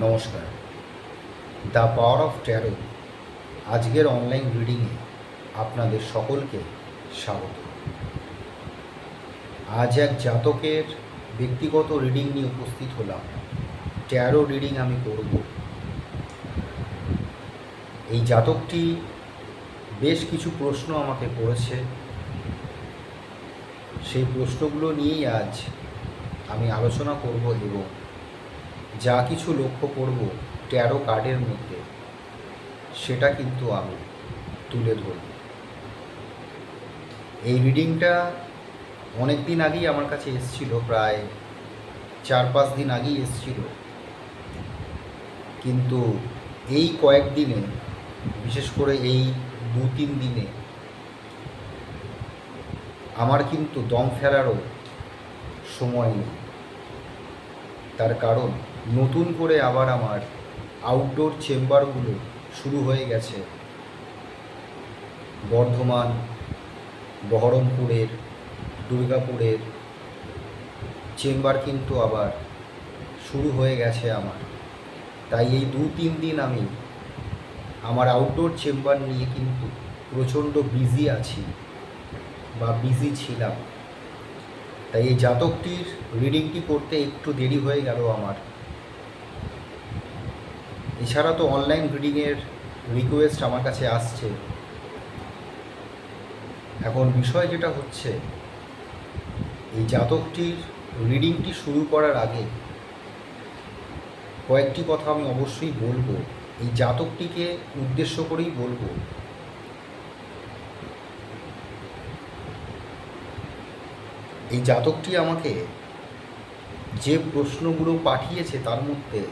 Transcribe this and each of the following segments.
নমস্কার। The power of taro আজকের online রিডিংয়ে আপনাদের সকলকে স্বাগত। আজ এক জাতকের ব্যক্তিগত রিডিং নিয়ে উপস্থিত হলাম। ট্যারো রিডিং আমি করব। এই জাতকটি বেশ কিছু প্রশ্ন আমাকে করেছে, সেই প্রশ্নগুলো নিয়েই আজ আমি আলোচনা করব এবং যা কিছু লক্ষ্য করব ট্যারো কার্ডের মধ্যে সেটা কিন্তু আমি তুলে ধরব। এই রিডিংটা অনেক দিন আগেই আমার কাছে এসেছিল, প্রায় 4-5 দিন আগেই এসেছিল, কিন্তু এই কয়েকদিনে, বিশেষ করে এই 2-3 দিনে আমার কিন্তু দম ফেলারও সময় নেই। তার কারণ নতুন করে আবার আমার আউটডোর চেম্বারগুলো শুরু হয়ে গেছে। বর্ধমান, বহরমপুরের, দুর্গাপুরের চেম্বার কিন্তু আবার শুরু হয়ে গেছে আমার। তাই এই 2-3 দিন আমি আমার আউটডোর চেম্বার নিয়ে কিন্তু প্রচণ্ড বিজি আছি বা বিজি ছিলাম। তাই এই জাতকটির রিডিংটি করতে একটু দেরি হয়ে গেল আমার। এছাড়া তো অনলাইন রিডিংয়ের রিকোয়েস্ট আমার কাছে আসছে। এখন বিষয় যেটা হচ্ছে, এই জাতকটির রিডিংটি শুরু করার আগে কয়েকটি কথা আমি অবশ্যই বলবো, এই জাতকটিকে উদ্দেশ্য করেই বলবো। এই জাতকটি আমাকে যে প্রশ্নগুলো পাঠিয়েছে তার মধ্যে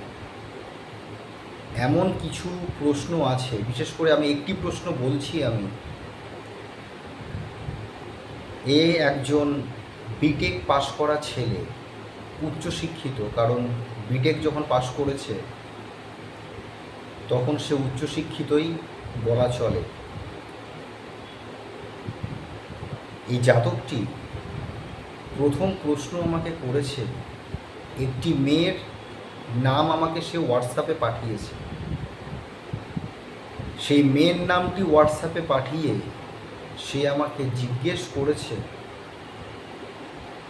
এমন কিছু প্রশ্ন আছে, বিশেষ করে আমি একটি প্রশ্ন বলছি। এ একজন বিটেক পাশ করা ছেলে, উচ্চশিক্ষিত, কারণ বিটেক যখন পাশ করেছে তখন সে উচ্চশিক্ষিতই বলা চলে। এই জাতকটি প্রথম প্রশ্ন আমাকে করেছে, একটি মেয়ের নাম আমাকে সে হোয়াটসঅ্যাপে পাঠিয়েছে। সেই মেয়ের নামটি হোয়াটসঅ্যাপে পাঠিয়ে সে আমাকে জিজ্ঞেস করেছে,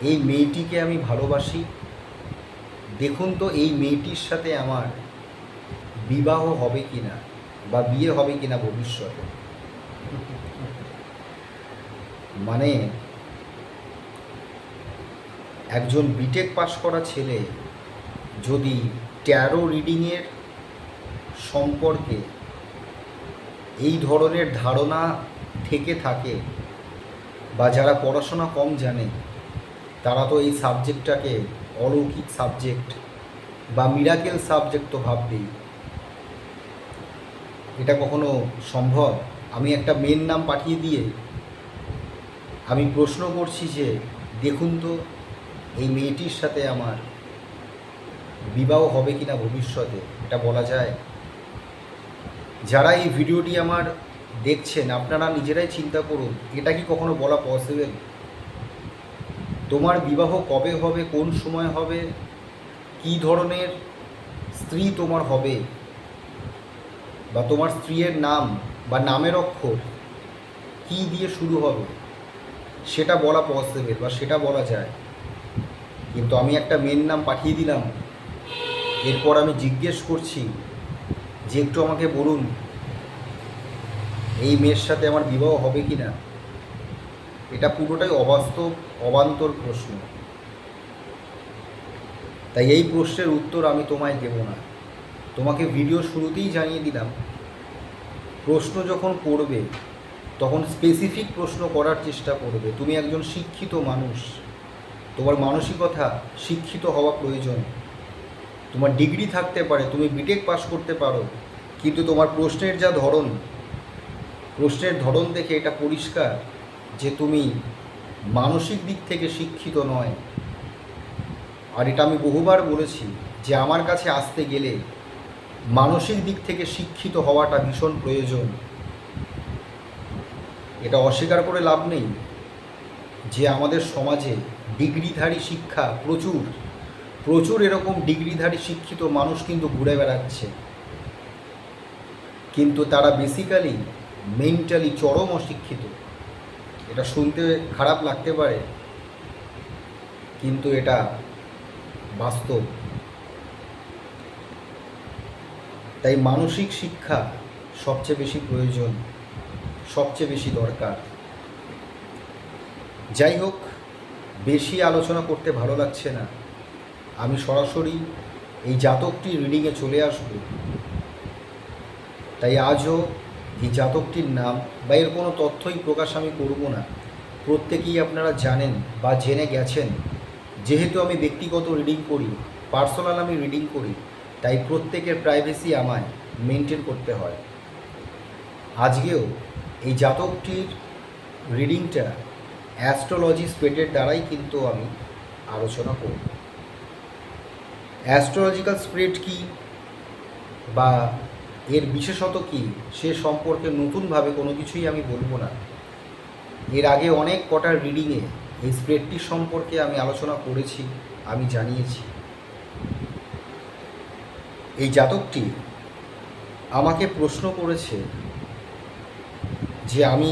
এই মেয়েটিকে আমি ভালোবাসি, দেখুন তো এই মেয়েটির সাথে আমার বিবাহ হবে কিনা বা বিয়ে হবে কিনা ভবিষ্যতে। মানে একজন বিটেক পাস করা ছেলে যদি ট্যারো রিডিংয়ের সম্পর্কে এই ধরনের ধারণা থেকে থাকে, বা যারা পড়াশোনা কম জানে তারা তো এই সাবজেক্টটাকে অলৌকিক সাবজেক্ট বা মিরাকেল সাবজেক্ট তো ভাববেই। এটা কখনো সম্ভব? আমি একটা মেয়ের নাম পাঠিয়ে দিয়ে আমি প্রশ্ন করছি যে দেখুন তো এই মেয়েটির সাথে আমার বিবাহ হবে কিনা ভবিষ্যতে, এটা বলা যায়? যারা এই ভিডিওটি আমার দেখছেন আপনারা নিজেরাই চিন্তা করুন, এটা কি কখনো বলা পসিবল? তোমার বিবাহ কবে হবে, কোন সময় হবে, কী ধরনের স্ত্রী তোমার হবে, বা তোমার স্ত্রীর নাম বা নামের অক্ষর কী দিয়ে শুরু হবে, সেটা বলা পসিবল বা সেটা বলা যায়। কিন্তু আমি একটা মেয়ের নাম পাঠিয়ে দিলাম, এরপর আমি জিজ্ঞেস করছি যে একটু আমাকে বলুন এই মেয়ের সাথে আমার বিবাহ হবে কি না। এটা পুরোটাই অবাস্তব, অবান্তর প্রশ্ন। তাই এই প্রশ্নের উত্তর আমি তোমায় দেব না। তোমাকে ভিডিও শুরুতেই জানিয়ে দিলাম, প্রশ্ন যখন করবে তখন স্পেসিফিক প্রশ্ন করার চেষ্টা করবে। তুমি একজন শিক্ষিত মানুষ, তোমার মানসিকতা শিক্ষিত হওয়া প্রয়োজন। তোমার ডিগ্রি থাকতে পারে, তুমি বিটেক পাস করতে পারো, কিন্তু তোমার প্রশ্নের ধরন দেখে এটা পরিষ্কার যে তুমি মানসিক দিক থেকে শিক্ষিত নয়। আর এটা আমি বহুবার বলেছি যে আমার কাছে আসতে গেলে মানসিক দিক থেকে শিক্ষিত হওয়াটা ভীষণ প্রয়োজন। এটা অস্বীকার করে লাভ নেই যে আমাদের সমাজে ডিগ্রিধারী শিক্ষা প্রচুর, প্রচুর এরকম ডিগ্রিধারী শিক্ষিত মানুষ কিন্তু ঘুরে বেড়াচ্ছে, কিন্তু তারা বেসিক্যালি মেন্টালি চরম অশিক্ষিত। এটা শুনতে খারাপ লাগতে পারে, কিন্তু এটা বাস্তব। তাই মানসিক শিক্ষা সবচেয়ে বেশি প্রয়োজন, সবচেয়ে বেশি দরকার। যাই হোক, বেশি আলোচনা করতে ভালো লাগছে না, আমি সরাসরি এই জাতকটি রিডিংয়ে চলে আসব। তাই আজও এই জাতকটির নাম বা এর কোনো তথ্যই প্রকাশ আমি করব না। প্রত্যেকেই আপনারা জানেন বা জেনে গেছেন, যেহেতু আমি ব্যক্তিগত রিডিং করি, পার্সোনাল আমি রিডিং করি, তাই প্রত্যেকের প্রাইভেসি আমায় মেনটেন করতে হয়। আজকেও এই জাতকটির রিডিংটা অ্যাস্ট্রোলজি স্প্রেডের দ্বারাই কিন্তু আমি আলোচনা করব। অ্যাস্ট্রোলজিক্যাল স্প্রেড কী বা এর বিশেষত কী সে সম্পর্কে নতুনভাবে কোনো কিছুই আমি বলবো না। এর আগে অনেক কটা রিডিংয়ে এই স্প্রেডটি সম্পর্কে আমি আলোচনা করেছি, আমি জানিয়েছি। এই জাতকটি আমাকে প্রশ্ন করেছে যে আমি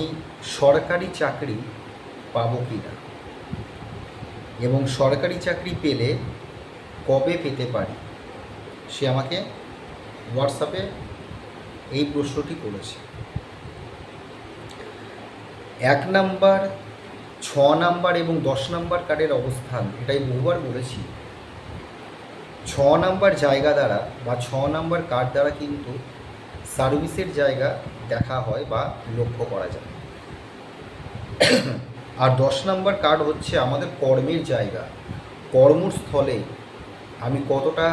সরকারি চাকরি পাবো কি না, এবং সরকারি চাকরি পেলে কবে পেতে পারি। সে আমাকে হোয়াটসঅ্যাপে এই প্রশ্নটি করেছে। 1 নাম্বার, 6 নাম্বার এবং 10 নাম্বার কার্ডের অবস্থান, এটাই বহুবার বলেছি। 6 নাম্বার জায়গা দ্বারা বা 6 নাম্বার কার্ড দ্বারা কিন্তু সার্ভিসের জায়গা দেখা হয় বা লক্ষ্য করা যায়। আর 10 নাম্বার কার্ড হচ্ছে আমাদের কর্মের জায়গা, কর্মস্থলে আমি কতটা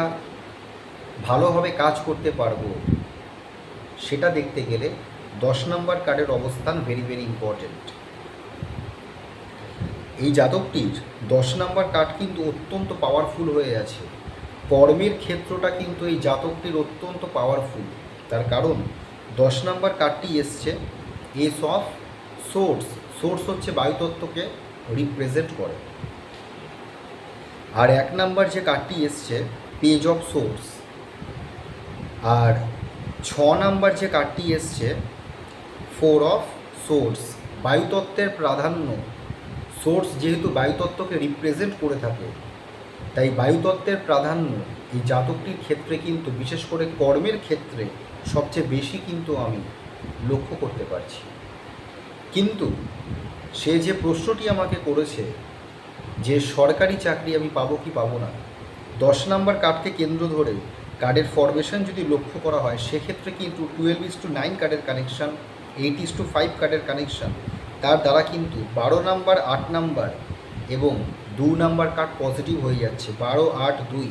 ভালোভাবে কাজ করতে পারবো সেটা দেখতে গেলে 10 নাম্বার কার্ডের অবস্থান ভেরি ভেরি ইম্পর্টেন্ট। এই জাতকটির 10 নাম্বার কার্ড কিন্তু অত্যন্ত পাওয়ারফুল হয়ে আছে। কর্মের ক্ষেত্রটা কিন্তু এই জাতকটির অত্যন্ত পাওয়ারফুল। তার কারণ 10 নাম্বার কার্ডটি এসছে এস অফ সোর্স। সোর্স হচ্ছে বায়ুতত্ত্বকে রিপ্রেজেন্ট করে। আর 1 নাম্বার যে কার্ডটি এসছে পেজ অফ সোর্স। আর 6 নাম্বার যে কার্ডটি এসছে 4 অফ সোর্স। বায়ুতত্ত্বের প্রাধান্য, সোর্স যেহেতু বায়ুতত্ত্বকে রিপ্রেজেন্ট করে থাকে, তাই বায়ুতত্ত্বের প্রাধান্য এই জাতকটির ক্ষেত্রে কিন্তু বিশেষ করে কর্মের ক্ষেত্রে সবচেয়ে বেশি কিন্তু আমি লক্ষ্য করতে পারছি। কিন্তু সে যে প্রশ্নটি আমাকে করেছে যে সরকারি চাকরি আমি পাবো কি পাবো না, 10 নাম্বার কার্ডকে কেন্দ্র ধরে কার্ডের ফরমেশন যদি লক্ষ্য করা হয়, সেক্ষেত্রে কিন্তু 12:9 কার্ডের কানেকশান, 8:5 কার্ডের কানেকশান, তার দ্বারা কিন্তু 12 নাম্বার, 8 নাম্বার এবং 2 নাম্বার কার্ড পজিটিভ হয়ে যাচ্ছে, 12, 8, 2।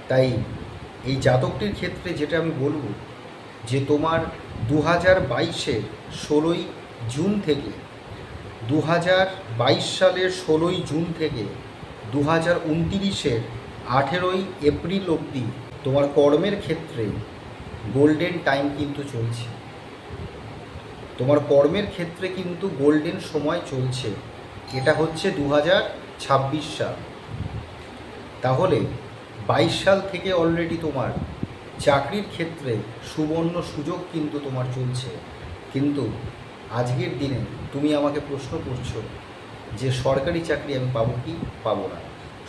তাই এই জাতকটির ক্ষেত্রে যেটা আমি বলবো যে তোমার 2022-এর 16ই জুন থেকে 2022 সালের 16ই জুন থেকে 2029-এর 18ই এপ্রিল অবধি তোমার কর্মের ক্ষেত্রে গোল্ডেন টাইম কিন্তু চলছে। তোমার কর্মের ক্ষেত্রে কিন্তু গোল্ডেন সময় চলছে। এটা হচ্ছে 2026 সাল। তাহলে 22 সাল থেকে অলরেডি তোমার চাকরির ক্ষেত্রে সুবর্ণ সুযোগ কিন্তু তোমার চলছে। কিন্তু আজকের দিনে তুমি আমাকে প্রশ্ন করছো যে সরকারি চাকরি আমি পাবো কি পাবো না।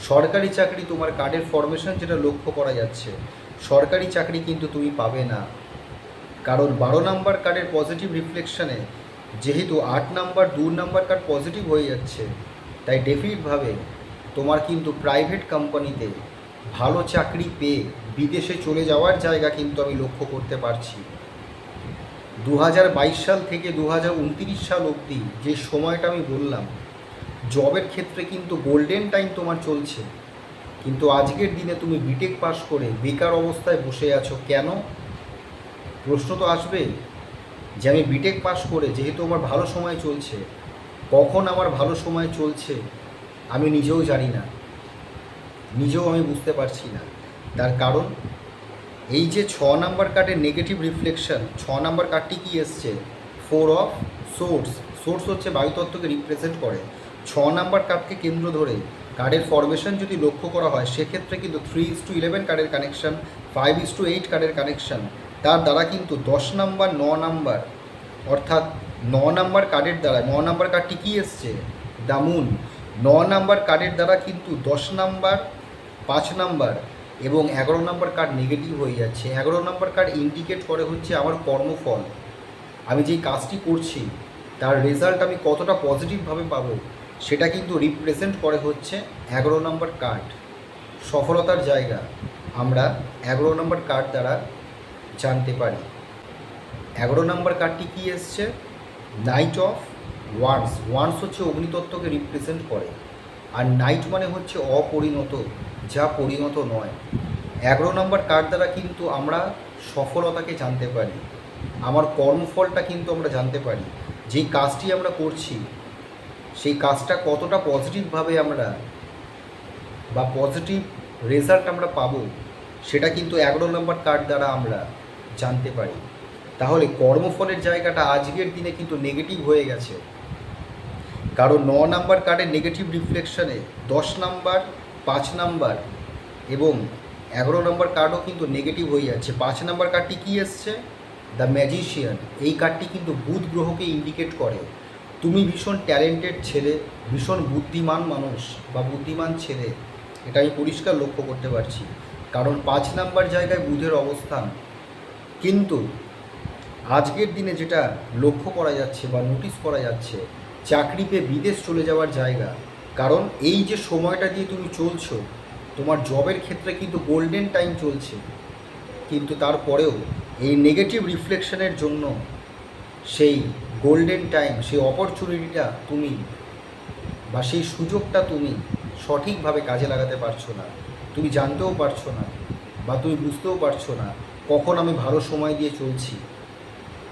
সরকারি চাকরি তোমার কার্ডের ফরমেশন যেটা লক্ষ্য করা যাচ্ছে, সরকারি চাকরি কিন্তু তুমি পাবে না। কারণ 12 নাম্বার কার্ডের পজিটিভ রিফ্লেকশানে যেহেতু 8 নাম্বার, 2 নাম্বার কার্ড পজিটিভ হয়ে যাচ্ছে, তাই ডেফিনিটভাবে তোমার কিন্তু প্রাইভেট কোম্পানিতে ভালো চাকরি পেয়ে বিদেশে চলে যাওয়ার জায়গা কিন্তু আমি লক্ষ্য করতে পারছি। 2022 সাল থেকে 2029 সাল অবধি যে সময়টা আমি বললাম, জবের ক্ষেত্রে কিন্তু গোল্ডেন টাইম তোমার চলছে। কিন্তু আজকের দিনে তুমি বিটেক পাস করে বেকার অবস্থায় বসে আছো কেন? প্রশ্ন তো আসবে যে আমি বিটেক পাস করে যেহেতু আমার ভালো সময় চলছে, কখন আমার ভালো সময় চলছে আমি নিজেও জানি না, নিজেও আমি বুঝতে পারছি না। তার কারণ এই যে 6 নাম্বার কার্ডের নেগেটিভ রিফ্লেকশন, 6 নাম্বার কার্ডটি কি এসছে 4 অফ সোর্স। সোর্স হচ্ছে বায়ুতত্ত্বকে রিপ্রেজেন্ট করে। 6 নাম্বার কার্ডকে কেন্দ্র ধরে কার্ডের ফরমেশন যদি লক্ষ্য করা হয় সেক্ষেত্রে কিন্তু 3:11 কার্ডের কানেকশন, 5:8 কার্ডের কানেকশন, তার দ্বারা কিন্তু 10 নাম্বার 9 নাম্বার অর্থাৎ 9 নাম্বার কার্ডের দ্বারা 9 নাম্বার কার্ডটি কী এসছে, দ্য মুন। 9 নাম্বার কার্ডের দ্বারা কিন্তু 10 নাম্বার, 5 নাম্বার এবং 11 নাম্বার কার্ড নেগেটিভ হয়ে যাচ্ছে। 11 নাম্বার কার্ড ইন্ডিকেট করে হচ্ছে আমার কর্মফল, আমি যেই কাজটি করছি তার রেজাল্ট আমি কতটা পজিটিভভাবে পাবো, সেটা কিন্তু রিপ্রেজেন্ট করে হচ্ছে 11 নম্বর কার্ড। সফলতার জায়গা আমরা 11 নম্বর কার্ড দ্বারা জানতে পারি। 11 নম্বর কার্ডটি কী এসছে, নাইট অফ ওয়ান্স। ওয়ান্স হচ্ছে অগ্নিতত্ত্বকে রিপ্রেজেন্ট করে, আর নাইট মানে হচ্ছে অপরিণত, যা পরিণত নয়। 11 নম্বর কার্ড দ্বারা কিন্তু আমরা সফলতাকে জানতে পারি, আমার কর্মফলটা কিন্তু আমরা জানতে পারি, যেই কাজটি আমরা করছি সেই কাজটা কতটা পজিটিভভাবে আমরা বা পজিটিভ রেজাল্ট আমরা পাবো, সেটা কিন্তু 11 নম্বর কার্ড দ্বারা আমরা জানতে পারি। তাহলে কর্মফলের জায়গাটা আজকের দিনে কিন্তু নেগেটিভ হয়ে গেছে, কারণ 9 নাম্বার কার্ডের নেগেটিভ রিফ্লেকশনে 10 নাম্বার, 5 নাম্বার এবং 11 নম্বর কার্ডও কিন্তু নেগেটিভ হয়ে যাচ্ছে। 5 নাম্বার কার্ডটি কী এসছে, দ্য ম্যাজিশিয়ান। এই কার্ডটি কিন্তু বুধ গ্রহকে ইন্ডিকেট করে। তুমি ভীষণ ট্যালেন্টেড ছেলে, ভীষণ বুদ্ধিমান মানুষ বা বুদ্ধিমান ছেলে, এটা আমি পরিষ্কার লক্ষ্য করতে পারছি, কারণ 5 নাম্বার জায়গায় বুধের অবস্থান। কিন্তু আজকের দিনে যেটা লক্ষ্য করা যাচ্ছে বা নোটিস করা যাচ্ছে, চাকরি পেয়ে বিদেশ চলে যাওয়ার জায়গা। কারণ এই যে সময়টা দিয়ে তুমি চলছো, তোমার জবের ক্ষেত্রে কিন্তু গোল্ডেন টাইম চলছে, কিন্তু তারপরেও এই নেগেটিভ রিফ্লেকশনের জন্য সেই গোল্ডেন টাইম, সেই অপরচুনিটিটা তুমি বা সেই সুযোগটা তুমি সঠিকভাবে কাজে লাগাতে পারছো না। তুমি জানতেও পারছো না বা তুমি বুঝতেও পারছো না কখন আমি ভালো সময় দিয়ে চলছি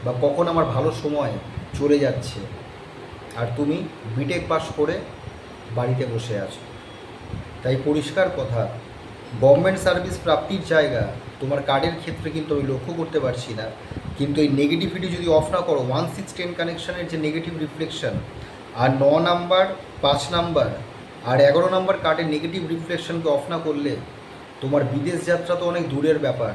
বা কখন আমার ভালো সময় চলে যাচ্ছে, আর তুমি বিটেক পাস করে বাড়িতে বসে আছো। তাই পরিষ্কার কথা, গভর্নমেন্ট সার্ভিস প্রাপ্তির জায়গা তোমার কার্ডের ক্ষেত্রে কিন্তু আমি লক্ষ্য করতে পারছি না। কিন্তু এই নেগেটিভিটি যদি অফ না করো, 1-6-10 কানেকশানের যে নেগেটিভ রিফ্লেকশন, আর 9 নাম্বার, 5 নাম্বার আর 11 নাম্বার কার্ডের নেগেটিভ রিফ্লেকশনকে অফ না করলে তোমার বিদেশ যাত্রা তো অনেক দূরের ব্যাপার।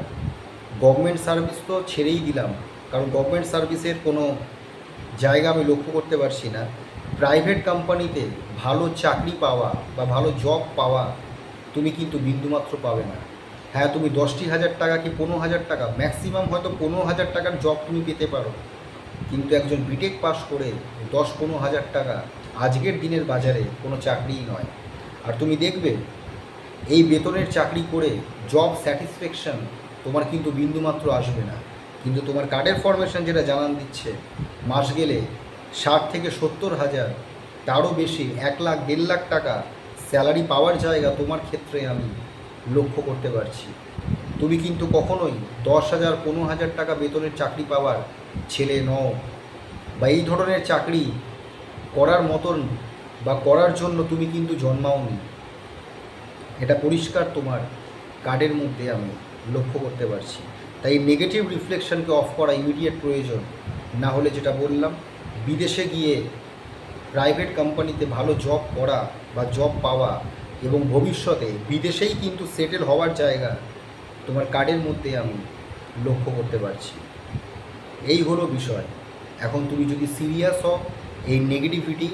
গভর্নমেন্ট সার্ভিস তো ছেড়েই দিলাম, কারণ গভর্নমেন্ট সার্ভিসের কোনো জায়গা আমি লক্ষ্য করতে পারছি না। প্রাইভেট কোম্পানিতে ভালো চাকরি পাওয়া বা ভালো জব পাওয়া তুমি কিন্তু বিন্দুমাত্র পাবে না। হ্যাঁ, তুমি 10,000 টাকা কি 15,000 টাকা, ম্যাক্সিমাম হয়তো 15,000 টাকার জব তুমি পেতে পারো, কিন্তু একজন বিটেক পাস করে 10-15,000 টাকা আজকের দিনের বাজারে কোনো চাকরিই নয়। আর তুমি দেখবে এই বেতনের চাকরি করে জব স্যাটিসফ্যাকশন তোমার কিন্তু বিন্দুমাত্র আসবে না। কিন্তু তোমার কার্ডের ফরমেশন যেটা জানান দিচ্ছে, মাস গেলে 60 থেকে 70,000, তারও বেশি, 1 লাখ 1.5 লাখ টাকা স্যালারি পাওয়ার জায়গা তোমার ক্ষেত্রে আমি লক্ষ্য করতে পারছি। তুমি কিন্তু কখনোই 10,000 15,000 টাকা বেতনের চাকরি পাওয়ার ছেলে নও, বা এই ধরনের চাকরি করার মতন বা করার জন্য তুমি কিন্তু জন্মাওনি। এটা পরিষ্কার তোমার কার্ডের মধ্যে আমি লক্ষ্য করতে পারছি। তাই নেগেটিভ রিফ্লেকশনকে অফ করা ইমিডিয়েট প্রয়োজন। না হলে যেটা বললাম, বিদেশে গিয়ে প্রাইভেট কোম্পানিতে ভালো জব করা বা জব পাওয়া এবং ভবিষ্যতে বিদেশেই কিন্তু সেটেল হওয়ার জায়গা তোমার কার্ডের মধ্যে আমি লক্ষ্য করতে পারছি। এই হলো বিষয়। এখন তুমি যদি সিরিয়াস হও, এই নেগেটিভিটি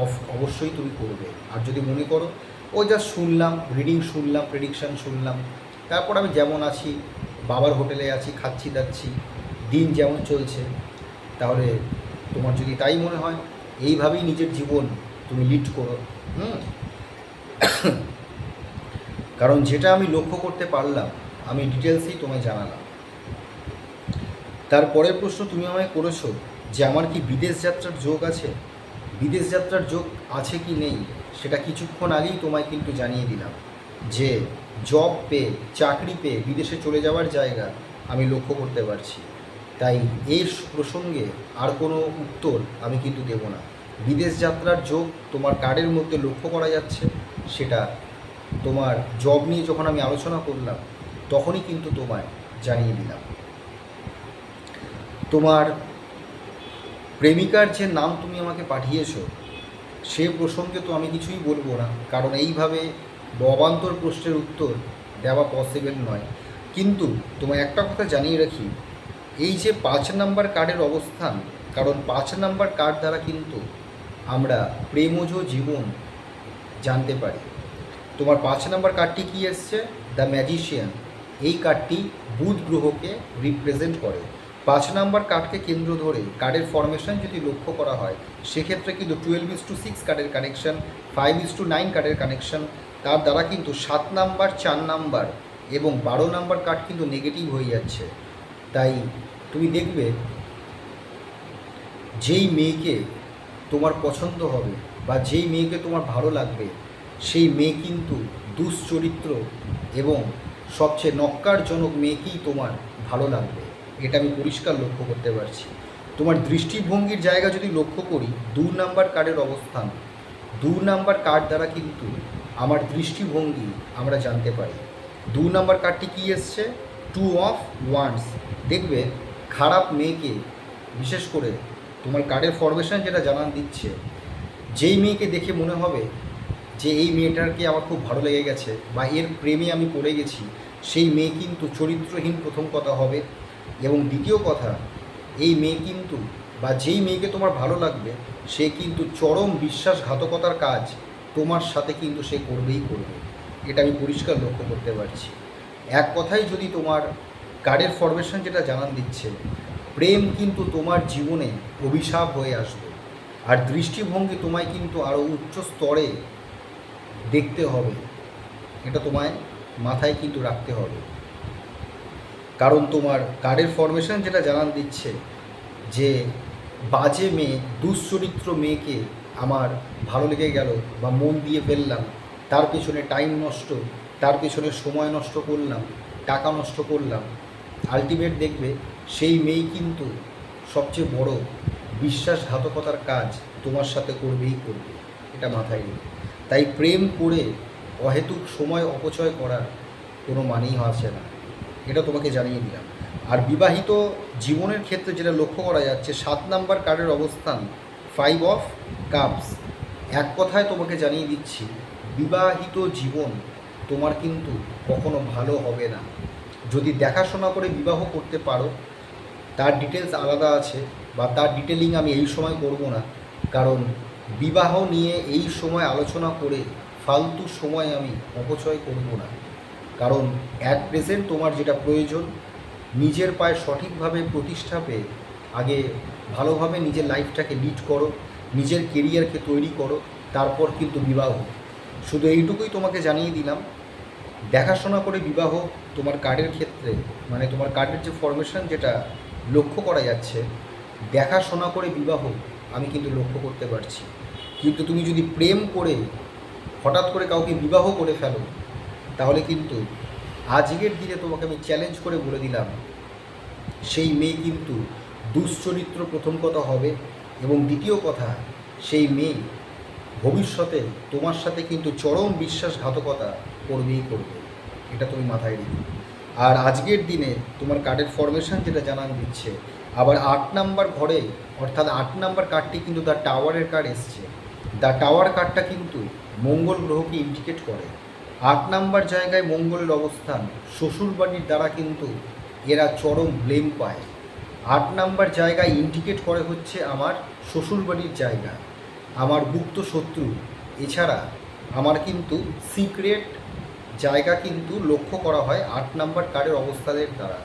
অফ অবশ্যই তুমি করবে। আর যদি মনে করো ও জাস্ট শুনলাম, রিডিং শুনলাম, প্রেডিকশান শুনলাম, তারপর আমি যেমন আছি, বাবার হোটেলে আছি, খাচ্ছি দাচ্ছি, দিন যেমন চলছে, তাহলে তোমার যদি তাই মনে হয় এইভাবেই নিজের জীবন তুমি লিড করো। কারণ যেটা আমি লক্ষ্য করতে পারলাম আমি ডিটেলসেই তোমায় জানালাম। তারপরের প্রশ্ন তুমি আমায় করেছো যে আমার কি বিদেশ যাত্রার যোগ আছে। বিদেশ যাত্রার যোগ আছে কি নেই সেটা কিছুক্ষণ আগেই তোমায় কিন্তু জানিয়ে দিলাম, যে জব পেয়ে, চাকরি পেয়ে বিদেশে চলে যাওয়ার জায়গা আমি লক্ষ্য করতে পারছি। তাই এই প্রসঙ্গে আর কোনো উত্তর আমি কিন্তু দেব না। বিদেশ যাত্রার যোগ তোমার কার্ডের মধ্যে লক্ষ্য করা যাচ্ছে, সেটা তোমার জব নিয়ে যখন আমি আলোচনা করলাম তখনই কিন্তু তোমায় জানিয়ে দিলাম। তোমার প্রেমিকার যে নাম তুমি আমাকে পাঠিয়েছো সে প্রসঙ্গে তো আমি কিছুই বলবো না, কারণ এইভাবে অবান্তর প্রশ্নের উত্তর দেওয়া পসিবল নয়। কিন্তু তোমায় একটা কথা জানিয়ে রাখি, এই যে 5 নাম্বার কার্ডের অবস্থান, কারণ 5 নাম্বার কার্ড দ্বারা কিন্তু আমরা প্রেমজ জীবন জানতে পারি। তোমার 5 নাম্বার কার্ডটি কী এসছে? The magician. এই কার্ডটি বুধ গ্রহকে রিপ্রেজেন্ট করে। 5 নাম্বার কার্ডকে কেন্দ্র ধরে কার্ডের ফরমেশন যদি লক্ষ্য করা হয়, সেক্ষেত্রে কিন্তু 12:6 কার্ডের কানেকশন, 5:9 কার্ডের কানেকশন, তার দ্বারা কিন্তু 7 নাম্বার, 4 নাম্বার এবং 12 নাম্বার কার্ড কিন্তু নেগেটিভ হয়ে যাচ্ছে। তাই তুমি দেখবে যেই মেয়েকে তোমার পছন্দ হবে বা যেই মেয়েকে তোমার ভালো লাগবে, সেই মেয়ে কিন্তু দুশ্চরিত্র এবং সবচেয়ে নক্কারজনক মেয়েকেই তোমার ভালো লাগবে। এটা আমি পরিষ্কার লক্ষ্য করতে পারছি। তোমার দৃষ্টিভঙ্গির জায়গা যদি লক্ষ্য করি, 2 নাম্বার কার্ডের অবস্থান, 2 নাম্বার কার্ড দ্বারা কিন্তু আমার দৃষ্টিভঙ্গি আমরা জানতে পারি। 2 নাম্বার কার্ডটি কী এসছে? 2 অফ ওয়ান্ডস। দেখবে খারাপ মেয়েকে, বিশেষ করে তোমার কার্ডের ফরমেশন যেটা জানান দিচ্ছে, যেই মেয়েকে দেখে মনে হবে যে এই মেয়েটাকে আমার খুব ভালো লেগে গেছে বা এর প্রেমে আমি পড়ে গেছি, সেই মেয়ে কিন্তু চরিত্রহীন প্রথম কথা হবে। এবং দ্বিতীয় কথা, এই মেয়ে কিন্তু বা যেই মেয়েকে তোমার ভালো লাগবে, সে কিন্তু চরম বিশ্বাসঘাতকতার কাজ তোমার সাথে কিন্তু সে করবেই করবে। এটা আমি পরিষ্কার লক্ষ্য করতে পারছি। এক কথায় যদি তোমার কার্ডের ফরমেশন যেটা জানান দিচ্ছে, প্রেম কিন্তু তোমার জীবনে অভিশাপ হয়ে আসবে। আর দৃষ্টিভঙ্গি তোমায় কিন্তু আরও উচ্চ স্তরে দেখতে হবে, এটা তোমায় মাথায় কিন্তু রাখতে হবে। কারণ তোমার কার্ডের ফরমেশন যেটা জানান দিচ্ছে যে বাজে মেয়ে, দুশ্চরিত্র মেয়েকে আমার ভালো লেগে গেল বা মন দিয়ে ফেললাম, তার পেছনে টাইম নষ্ট, তার পেছনে সময় নষ্ট করলাম, টাকা নষ্ট করলাম, আলটিমেট দেখবে সেই মেয়ে কিন্তু সবচেয়ে বড় বিশ্বাসঘাতকতার কাজ তোমার সাথে করবেই করবে। এটা মাথায় নেই। তাই প্রেম করে অহেতুক সময় অপচয় করার কোনো মানেই আসে না, এটা তোমাকে জানিয়ে দিলাম। আর বিবাহিত জীবনের ক্ষেত্রে যেটা লক্ষ্য করা যাচ্ছে, 7 নাম্বার কার্ডের অবস্থান 5 অফ কাপস। এক কথায় তোমাকে জানিয়ে দিচ্ছি, বিবাহিত জীবন তোমার কিন্তু কখনো ভালো হবে না। যদি দেখাশোনা করে বিবাহ করতে পারো, তার ডিটেলস আলাদা আছে বা তার ডিটেলিং আমি এই সময় করব না, কারণ বিবাহ নিয়ে এই সময় আলোচনা করে ফালতু সময় আমি অপচয় করব না। কারণ অ্যাট প্রেজেন্ট তোমার যেটা প্রয়োজন, নিজের পায়ে সঠিকভাবে প্রতিষ্ঠা পেয়ে আগে ভালোভাবে নিজের লাইফটাকে লিড করো, নিজের কেরিয়ারকে তৈরি করো, তারপর কিন্তু বিবাহ। শুধু এইটুকুই তোমাকে জানিয়ে দিলাম, দেখাশোনা করে বিবাহ তোমার কার্ডের ক্ষেত্রে, মানে তোমার কার্ডের যে ফরমেশন যেটা লক্ষ্য করা যাচ্ছে, দেখাশোনা করে বিবাহ আমি কিন্তু লক্ষ্য করতে পারছি। কিন্তু তুমি যদি প্রেম করে হঠাৎ করে কাউকে বিবাহ করে ফেলো, তাহলে কিন্তু আজকের দিনে তোমাকে আমি চ্যালেঞ্জ করে বলে দিলাম, সেই মেয়ে কিন্তু দুশ্চরিত্র প্রথম কথা হবে, এবং দ্বিতীয় কথা, সেই মেয়ে ভবিষ্যতে তোমার সাথে কিন্তু চরম বিশ্বাসঘাতকতা করবেই করবে। এটা তুমি মাথায় রেখো। আর আজকের দিনে তোমার কার্ডের ফরমেশন যেটা জানান দিচ্ছে, আবার 8 নাম্বার ঘরে, অর্থাৎ 8 নাম্বার কার্ডটি কিন্তু দ্য টাওয়ারের কার্ড এসছে। দ্য টাওয়ার কার্ডটা কিন্তু মঙ্গল গ্রহকে ইন্ডিকেট করে। 8 নাম্বার জায়গায় মঙ্গলের অবস্থান, শ্বশুরবাড়ির দ্বারা কিন্তু এরা চরম ব্লেম পায়। 8 নাম্বার জায়গায় ইন্ডিকেট করে হচ্ছে আমার শ্বশুরবাড়ির জায়গা, আমার গুপ্ত শত্রু, এছাড়া আমার কিন্তু সিক্রেট জায়গা কিন্তু লক্ষ্য করা হয় 8 নাম্বার কার্ডের অবস্থানের দ্বারা।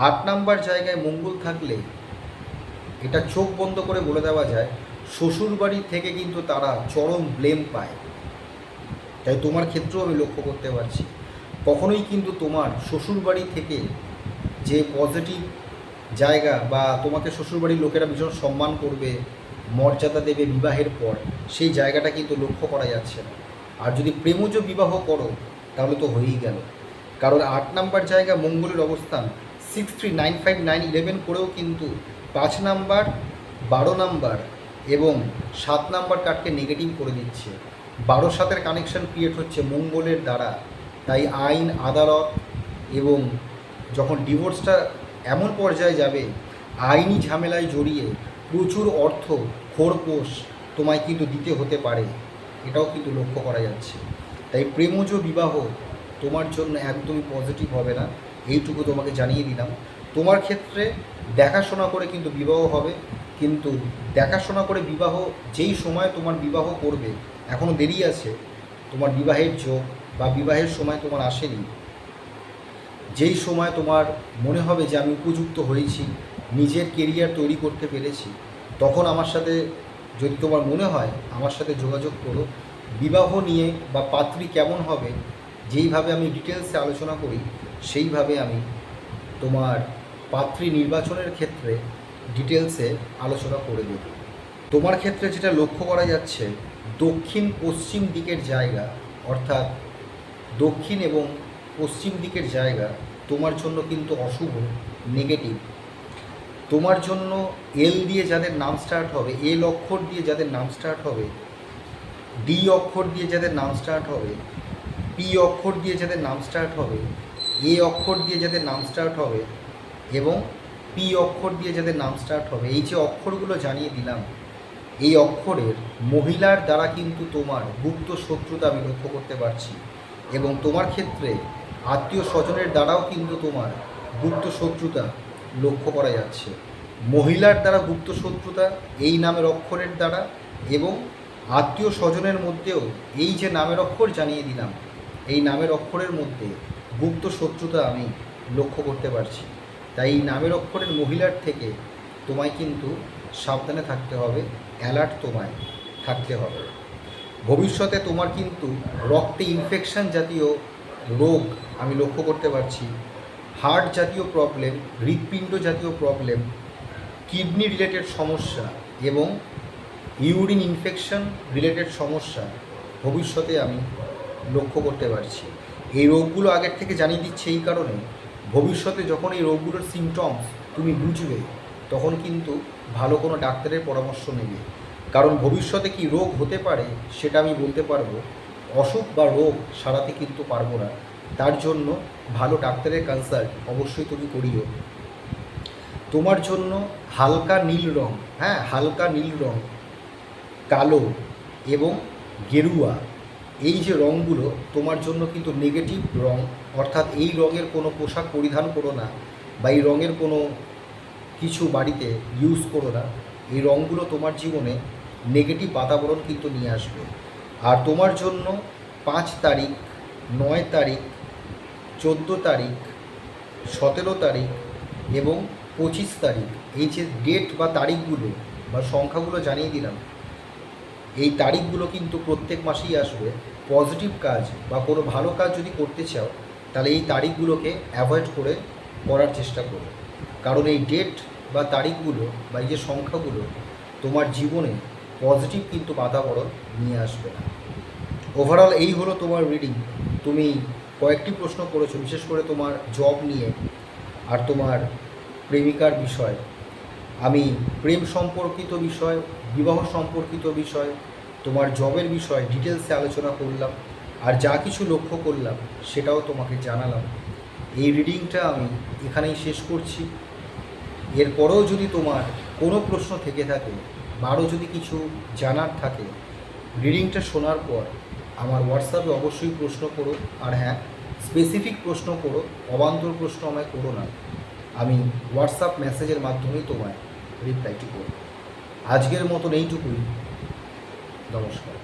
8 নাম্বার জায়গায় মঙ্গল থাকলে এটা চোখ বন্ধ করে বলে দেওয়া যায়, শ্বশুরবাড়ি থেকে কিন্তু তারা চরম ব্লেম পায়। তাই তোমার ক্ষেত্রেও আমি লক্ষ্য করতে পারছি, কখনোই কিন্তু তোমার শ্বশুরবাড়ি থেকে যে পজিটিভ জায়গা বা তোমাকে শ্বশুরবাড়ির লোকেরা ভীষণ সম্মান করবে, মর্যাদা দেবে বিবাহের পর, সেই জায়গাটা কিন্তু লক্ষ্য করা যাচ্ছে না। আর যদি প্রেমজ বিবাহ করো, তাহলে তো হয়েই গেল। কারণ 8 নাম্বার জায়গা মঙ্গলের অবস্থান 6, 3, 9, 5, 9, 11 করেও কিন্তু 5 নাম্বার, 12 নাম্বার এবং 7 নাম্বার কার্ডকে নেগেটিভ করে দিচ্ছে। 12-7-এর কানেকশন ক্রিয়েট হচ্ছে মঙ্গলের দ্বারা। তাই আইন, আদালত এবং যখন ডিভোর্সটা এমন পর্যায়ে যাবে, আইনি ঝামেলায় জড়িয়ে প্রচুর অর্থ খোরপোশ তোমায় কিন্তু দিতে হতে পারে, এটাও কিন্তু লক্ষ্য করা যাচ্ছে। তাই প্রেমজ বিবাহ তোমার জন্য একদমই পজিটিভ হবে না, এইটুকু তোমাকে জানিয়ে দিলাম। তোমার ক্ষেত্রে দেখাশোনা করে কিন্তু বিবাহ হবে, কিন্তু দেখাশোনা করে বিবাহ যেই সময় তোমার বিবাহ করবে, এখনও দেরি আছে, তোমার বিবাহের যোগ বা বিবাহের সময় তোমার আসেনি, যেই সময় তোমার মনে হবে যে আমি উপযুক্ত হয়েছি, নিজের কেরিয়ার তৈরি করতে পেরেছি, তখন আমার সাথে যদি তোমার মনে হয় আমার সাথে যোগাযোগ করো। বিবাহ নিয়ে বা পাত্রী কেমন হবে, যেইভাবে আমি ডিটেলসে আলোচনা করি সেইভাবে আমি তোমার পাত্রী নির্বাচনের ক্ষেত্রে ডিটেলসে আলোচনা করে দেব। তোমার ক্ষেত্রে যেটা লক্ষ্য করা যাচ্ছে, দক্ষিণ পশ্চিম দিকের জায়গা, অর্থাৎ দক্ষিণ এবং পশ্চিম দিকের জায়গা তোমার জন্য কিন্তু অশুভ, নেগেটিভ। তোমার জন্য এল দিয়ে যাদের নাম স্টার্ট হবে, এল অক্ষর দিয়ে যাদের নাম স্টার্ট হবে, ডি অক্ষর দিয়ে যাদের নাম স্টার্ট হবে, পি অক্ষর দিয়ে যাদের নাম স্টার্ট হবে, এ অক্ষর দিয়ে যাদের নাম স্টার্ট হবে এবং পি অক্ষর দিয়ে যাদের নাম স্টার্ট হবে, এই যে অক্ষরগুলো জানিয়ে দিলাম, এই অক্ষরের মহিলার দ্বারা কিন্তু তোমার গুপ্ত শত্রুতা আমি লক্ষ্য করতে পারছি। এবং তোমার ক্ষেত্রে আত্মীয় স্বজনের দ্বারাও কিন্তু তোমার গুপ্ত শত্রুতা লক্ষ্য করা যাচ্ছে। মহিলার দ্বারা গুপ্ত শত্রুতা এই নামের অক্ষরের দ্বারা, এবং আত্মীয় স্বজনের মধ্যেও এই যে নামের অক্ষর জানিয়ে দিলাম, এই নামের অক্ষরের মধ্যে গুপ্ত শত্রুতা আমি লক্ষ্য করতে পারছি। তাই এই নামের অক্ষরের মহিলার থেকে তোমায় কিন্তু সাবধানে থাকতে হবে, অ্যালার্ট তোমায় থাকতে হবে। ভবিষ্যতে তোমার কিন্তু রক্তে ইনফেকশন জাতীয় রোগ আমি লক্ষ্য করতে পারছি, হার্ট জাতীয় প্রবলেম, হৃৎপিণ্ড জাতীয় প্রবলেম, কিডনি রিলেটেড সমস্যা এবং ইউরিন ইনফেকশন রিলেটেড সমস্যা ভবিষ্যতে আমি লক্ষ্য করতে পারছি। এই রোগগুলো আগের থেকে জানিয়ে দিচ্ছে এই কারণে, ভবিষ্যতে যখন এই রোগগুলোর সিমটমস তুমি বুঝবে, তখন কিন্তু ভালো কোনো ডাক্তারের পরামর্শ নেবে। কারণ ভবিষ্যতে কি রোগ হতে পারে সেটা আমি বলতে পারবো, অসুখ বা রোগ সারাতে কিন্তু পারবো না। তার জন্য ভালো ডাক্তারের কনসাল্ট অবশ্যই তুমি করিও। তোমার জন্য হালকা নীল রং, হ্যাঁ হালকা নীল রং, কালো এবং গেরুয়া, এই যে রঙগুলো তোমার জন্য কিন্তু নেগেটিভ রং। অর্থাৎ এই রঙের কোনো পোশাক পরিধান করো না, বা এই রঙের কোনো কিছু বাড়িতে ইউজ করো না। এই রঙগুলো তোমার জীবনে নেগেটিভ বাতাবরণ কিন্তু নিয়ে আসবে। আর তোমার জন্য 5 তারিখ, 9 তারিখ, 14 তারিখ, 17 তারিখ এবং 25 তারিখ, এই যে ডেট বা তারিখগুলো বা সংখ্যাগুলো জানিয়ে দিলাম, এই তারিখগুলো কিন্তু প্রত্যেক মাসেই আসবে। পজিটিভ কাজ বা কোনো ভালো কাজ যদি করতে চাও, তাহলে এই তারিখগুলোকে অ্যাভয়েড করে করার চেষ্টা করো। কারণ এই ডেট বা তারিখগুলো বা এই যে সংখ্যাগুলো তোমার জীবনে পজিটিভ কিন্তু বাতাবরণ নিয়ে আসবে না। ওভারঅল এই হলো তোমার রিডিং। তুমি কয়েকটি প্রশ্ন করেছো, বিশেষ করে তোমার জব নিয়ে আর তোমার প্রেমিকার বিষয়। আমি প্রেম সম্পর্কিত বিষয়, বিবাহ সম্পর্কিত বিষয়, তোমার জবের বিষয় ডিটেলসে আলোচনা করলাম, আর যা কিছু লক্ষ্য করলাম সেটাও তোমাকে জানালাম। এই রিডিংটা আমি এখানেই শেষ করছি। এরপরেও যদি তোমার কোনো প্রশ্ন থেকে থাকে বা আরও যদি কিছু জানার থাকে, রিডিংটা শোনার পর আমার হোয়াটসঅ্যাপে অবশ্যই প্রশ্ন করো। আর হ্যাঁ, স্পেসিফিক প্রশ্ন করো, অবান্তর প্রশ্ন আমায় করো না। আমি হোয়াটসঅ্যাপ মেসেজের মাধ্যমেই তোমায় রিপ্লাইটি করব। আজকের মতন এইটুকুই। নমস্কার।